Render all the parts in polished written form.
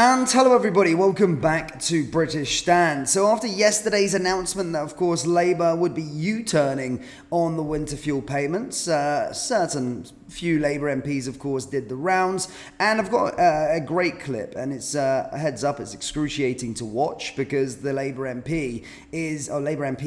And hello everybody, welcome back to British Stand. So after yesterday's announcement that of course Labour would be U-turning on the winter fuel payments, certain few Labour MPs of course did the rounds, and I've got a great clip, and it's a heads up, it's excruciating to watch because the Labour MP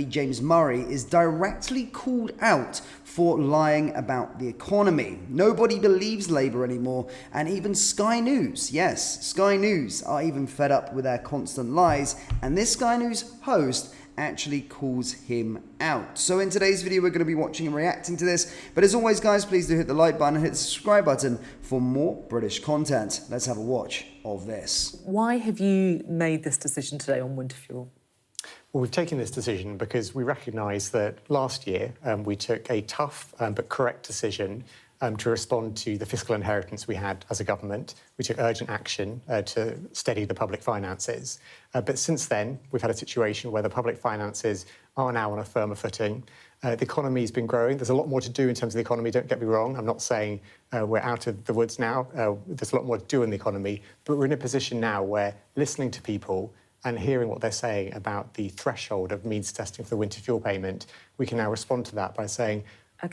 James Murray is directly called out for lying about the economy. Nobody believes Labour anymore, and even Sky News, yes, Sky News are even fed up with their constant lies, and this Sky News host actually calls him out. So in today's video, we're going to be watching and reacting to this, but as always guys, please do hit the like button and hit the subscribe button for more British content. Let's have a watch of this. Why have you made this decision today on winter fuel? Well, we've taken this decision because we recognise that last year we took a tough but correct decision to respond to the fiscal inheritance we had as a government. We took urgent action to steady the public finances. But since then, we've had a situation where the public finances are now on a firmer footing. The economy's been growing. There's a lot more to do in terms of the economy, don't get me wrong. I'm not saying we're out of the woods now. There's a lot more to do in the economy. But we're in a position now where listening to people and hearing what they're saying about the threshold of means testing for the winter fuel payment, we can now respond to that by saying,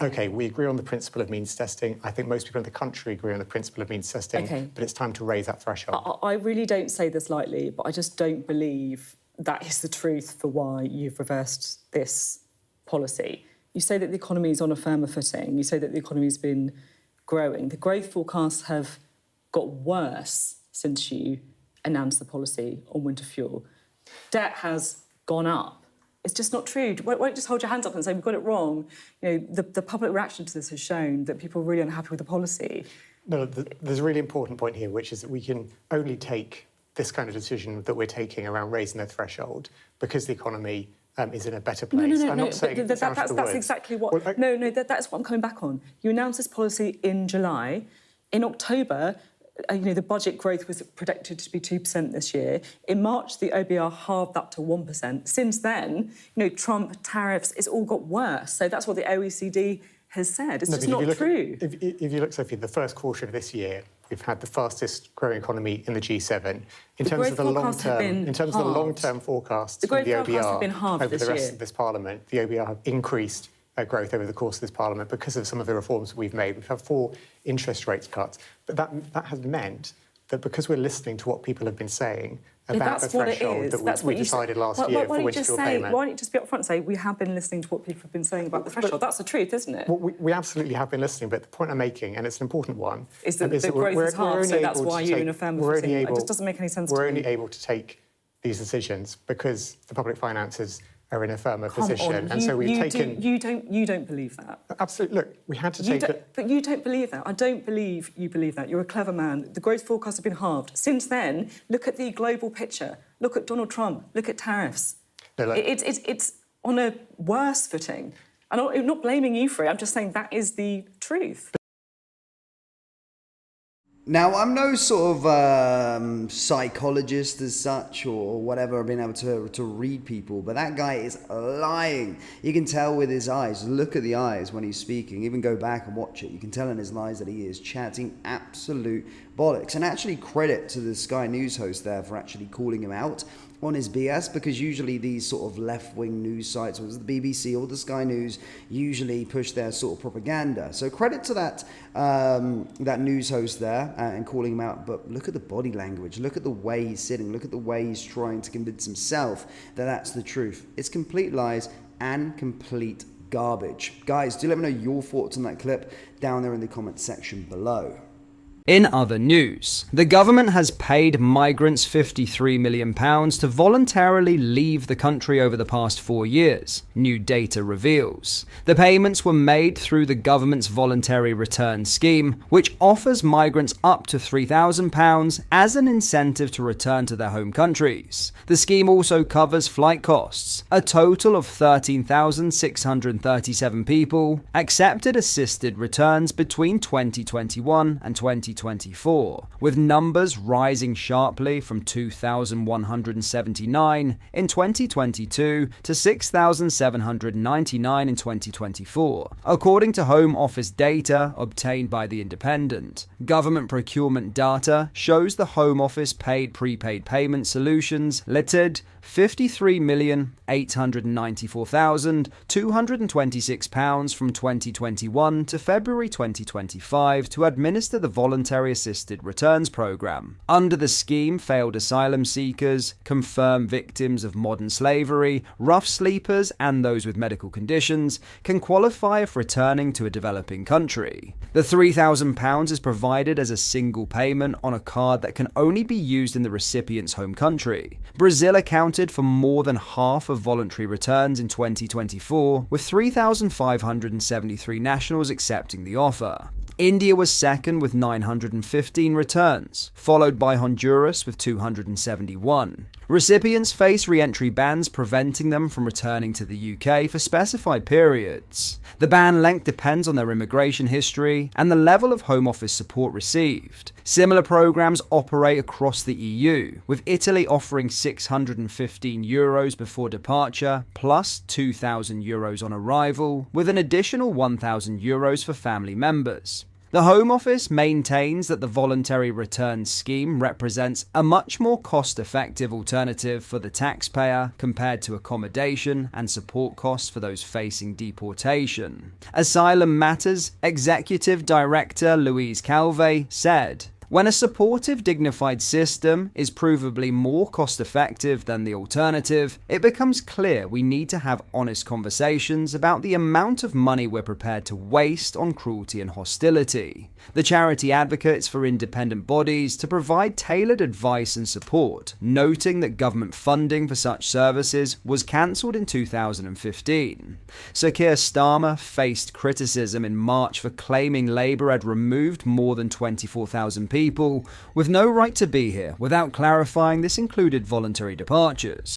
OK, we agree on the principle of means testing. I think most people in the country agree on the principle of means testing, but it's time to raise that threshold. I really don't say this lightly, but I just don't believe that is the truth for why you've reversed this policy. You say that the economy is on a firmer footing. You say that the economy's been growing. The growth forecasts have got worse since you announced the policy on winter fuel. Debt has gone up. It's just not true. Won't just hold your hands up and say, we've got it wrong. You know, the public reaction to this has shown that people are really unhappy with the policy. No, there's a really important point here, which is that we can only take this kind of decision that we're taking around raising the threshold because the economy is in a better place. No, I'm not saying that's exactly what... Well, that's what I'm coming back on. You announced this policy in July. In October, the budget growth was predicted to be 2% this year. In March, the OBR halved that to 1%. Since then, Trump, tariffs, it's all got worse. So that's what the OECD has said. It's just not true. If you look, Sophie, the first quarter of this year, we've had the fastest growing economy in the G7. In terms of the long-term forecasts from the OBR over the rest of this Parliament, the OBR have increased growth over the course of this Parliament because of some of the reforms we've made. We've had 4 interest rates cuts, but that has meant that because we're listening to what people have been saying about the threshold that we decided last year for winter fuel payment. Why don't you just be up front and say, we have been listening to what people have been saying about the threshold? That's the truth, isn't it? Well, we absolutely have been listening, but the point I'm making, and it's an important one, is that the growth is halved, so that's why you're in a firmer footing. It just doesn't make any sense to me. We're only able to take these decisions because the public finances are in a firmer position, and so we've taken. You don't believe that. Absolutely. Look, we had to take it. But you don't believe that. I don't believe you believe that. You're a clever man. The growth forecasts have been halved. Since then, look at the global picture. Look at Donald Trump. Look at tariffs. No, look, it's on a worse footing. I'm not blaming you for it. I'm just saying that is the truth. Now, I'm no sort of psychologist as such or whatever, I've been able to read people, but that guy is lying. You can tell with his eyes. Look at the eyes when he's speaking. Even go back and watch it. You can tell in his lies that he is chatting absolute bollocks. And actually credit to the Sky News host there for actually calling him out on his BS, because usually these sort of left-wing news sites, whether it's the BBC or the Sky News, usually push their sort of propaganda. So credit to that that news host there and calling him out. But look at the body language. Look at the way he's sitting. Look at the way he's trying to convince himself that that's the truth. It's complete lies and complete garbage. Guys, do let me know your thoughts on that clip down there in the comment section below. In other news, the government has paid migrants £53 million to voluntarily leave the country over the past 4 years, new data reveals. The payments were made through the government's voluntary return scheme, which offers migrants up to £3,000 as an incentive to return to their home countries. The scheme also covers flight costs. A total of 13,637 people accepted assisted returns between 2021 and 2022. 2024, with numbers rising sharply from 2,179 in 2022 to 6,799 in 2024, according to Home Office data obtained by The Independent. Government procurement data shows the Home Office paid prepaid payment solutions littered £53,894,226 from 2021 to February 2025 to administer the Voluntary Assisted Returns Programme. Under the scheme, failed asylum seekers, confirmed victims of modern slavery, rough sleepers, and those with medical conditions can qualify for returning to a developing country. The £3,000 is provided as a single payment on a card that can only be used in the recipient's home country. Brazil accounted for more than half of voluntary returns in 2024, with 3,573 nationals accepting the offer. India was second with 915 returns, followed by Honduras with 271. Recipients face re-entry bans preventing them from returning to the UK for specified periods. The ban length depends on their immigration history and the level of Home Office support received. Similar programs operate across the EU, with Italy offering €615 before departure, plus €2,000 on arrival, with an additional €1,000 for family members. The Home Office maintains that the voluntary return scheme represents a much more cost-effective alternative for the taxpayer compared to accommodation and support costs for those facing deportation. Asylum Matters Executive Director Louise Calve said, "When a supportive, dignified system is provably more cost-effective than the alternative, it becomes clear we need to have honest conversations about the amount of money we're prepared to waste on cruelty and hostility." The charity advocates for independent bodies to provide tailored advice and support, noting that government funding for such services was cancelled in 2015. Sir Keir Starmer faced criticism in March for claiming Labour had removed more than 24,000 people with no right to be here, without clarifying this included voluntary departures.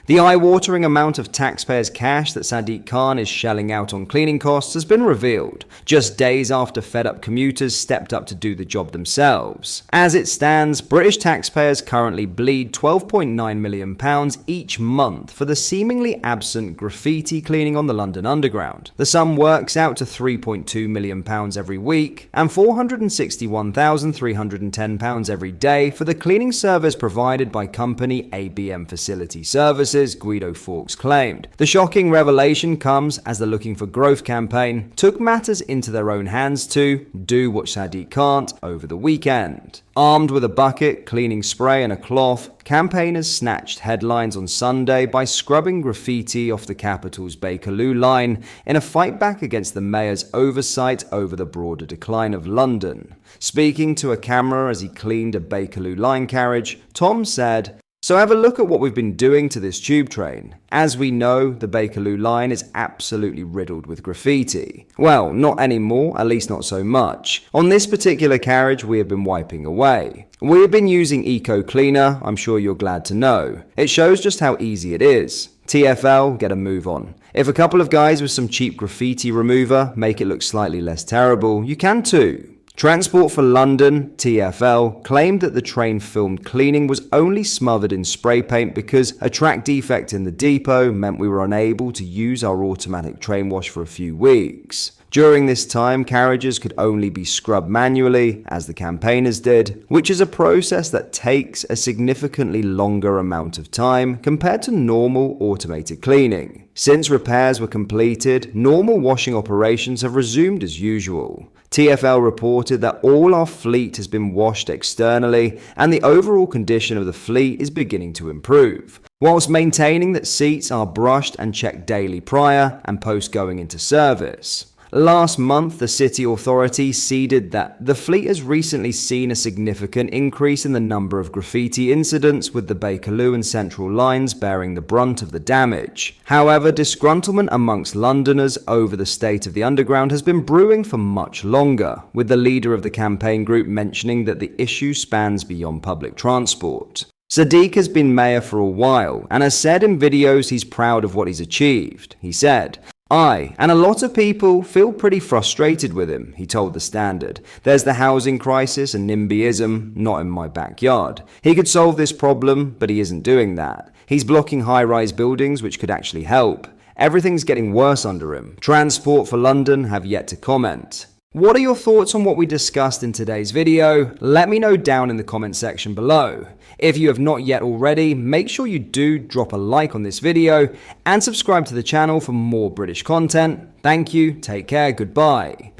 The eye-watering amount of taxpayers' cash that Sadiq Khan is shelling out on cleaning costs has been revealed, just days after fed-up commuters stepped up to do the job themselves. As it stands, British taxpayers currently bleed £12.9 million each month for the seemingly absent graffiti cleaning on the London Underground. The sum works out to £3.2 million every week and £461,310 every day for the cleaning service provided by company ABM Facility Services, Guido Fawkes claimed. The shocking revelation comes as the Looking for Growth campaign took matters into their own hands to do what Sadiq can't over the weekend. Armed with a bucket, cleaning spray and a cloth, campaigners snatched headlines on Sunday by scrubbing graffiti off the capital's Bakerloo line in a fight back against the mayor's oversight over the broader decline of London. Speaking to a camera as he cleaned a Bakerloo line carriage, Tom said, "So have a look at what we've been doing to this tube train. As we know, the Bakerloo line is absolutely riddled with graffiti. Well, not anymore, at least not so much. On this particular carriage, we have been wiping away. We have been using Eco Cleaner, I'm sure you're glad to know. It shows just how easy it is. TFL, get a move on. If a couple of guys with some cheap graffiti remover make it look slightly less terrible, you can too." Transport for London, TfL, claimed that the train filmed cleaning was only smothered in spray paint because a track defect in the depot meant we were unable to use our automatic train wash for a few weeks. During this time, carriages could only be scrubbed manually, as the campaigners did, which is a process that takes a significantly longer amount of time compared to normal automated cleaning. Since repairs were completed, normal washing operations have resumed as usual. TfL reported that all our fleet has been washed externally and the overall condition of the fleet is beginning to improve, whilst maintaining that seats are brushed and checked daily prior and post going into service. Last month, the city authority ceded that the fleet has recently seen a significant increase in the number of graffiti incidents, with the Bakerloo and Central lines bearing the brunt of the damage. However, disgruntlement amongst Londoners over the state of the Underground has been brewing for much longer, with the leader of the campaign group mentioning that the issue spans beyond public transport. Sadiq has been mayor for a while and has said in videos he's proud of what he's achieved. He said, I, and a lot of people, feel pretty frustrated with him, he told The Standard. There's the housing crisis and NIMBYism, not in my backyard. He could solve this problem, but he isn't doing that. He's blocking high-rise buildings, which could actually help. Everything's getting worse under him. Transport for London have yet to comment. What are your thoughts on what we discussed in today's video? Let me know down in the comment section below. If you have not yet already, make sure you do drop a like on this video and subscribe to the channel for more British content. Thank you, take care, goodbye.